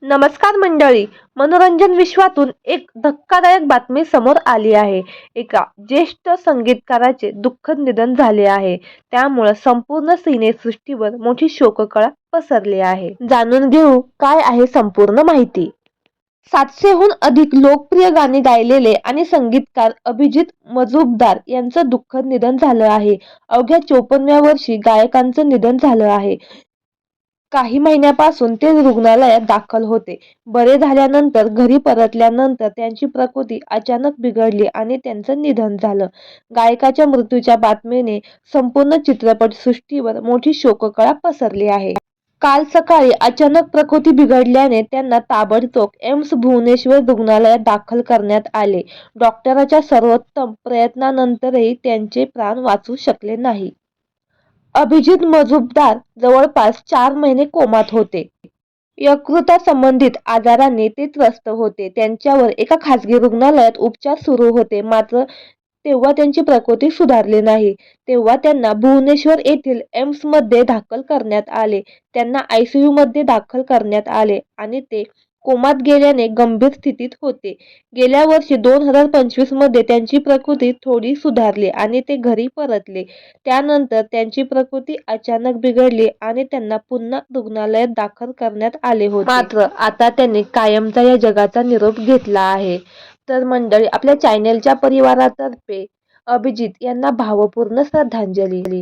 नमस्कार मंडळी. मनोरंजन विश्वातून एक धक्कादायक बातमी समोर आली आहे. एका ज्येष्ठ संगीतकाराचे दुःखद निधन झाले आहे. त्यामुळे संपूर्ण सिनेसृष्टीवर मोठी शोककळा पसरली आहे. जाणून घेऊ काय आहे संपूर्ण माहिती. 700हून अधिक लोकप्रिय गाणी गायलेले आणि संगीतकार अभिजित मजुमदार यांचं दुःखद निधन झालं आहे. अवघ्या 54व्या वर्षी गायकांचं निधन झालं आहे. काही महिन्यापासून ते रुग्णालयात दाखल होते. बरे झाल्यानंतर घरी परतल्यानंतर त्यांची प्रकृती अचानक बिघडली आणि त्यांचं निधन झालं. गायकाच्या मृत्यूच्या बातमीने संपूर्ण चित्रपटसृष्टीवर मोठी शोककळा पसरली आहे. काल सकाळी अचानक प्रकृती बिघडल्याने त्यांना ताबडतोब एम्स भुवनेश्वर रुग्णालयात दाखल करण्यात आले. डॉक्टरांच्या सर्वोत्तम प्रयत्नांनंतरही त्यांचे प्राण वाचू शकले नाही. अभिजित मजुमदार जवळपास 4 महिने कोमात होते. यकृतासंबंधित आजाराने ते त्रस्त होते. त्यांच्यावर एका खासगी रुग्णालयात उपचार सुरू होते. मात्र तेव्हा त्यांची प्रकृती सुधारली नाही. तेव्हा त्यांना भुवनेश्वर येथील एम्समध्ये दाखल करण्यात आले. त्यांना आयसीयूमध्ये दाखल करण्यात आले आणि ते कोमात गेल्याने गंभीर स्थितीत होते. गेल्या वर्षी 2025 मध्ये त्यांची प्रकृती थोडी सुधारली आणि ते घरी परतले. त्यानंतर त्यांची प्रकृती अचानक बिघडली आणि त्यांना पुन्हा रुग्णालयात दाखल करण्यात आले होते. मात्र आता त्यांनी कायमचा या जगाचा निरोप घेतला आहे. तर मंडळी, आपल्या चॅनेलच्या परिवारातर्फे अभिजित यांना भावपूर्ण श्रद्धांजली.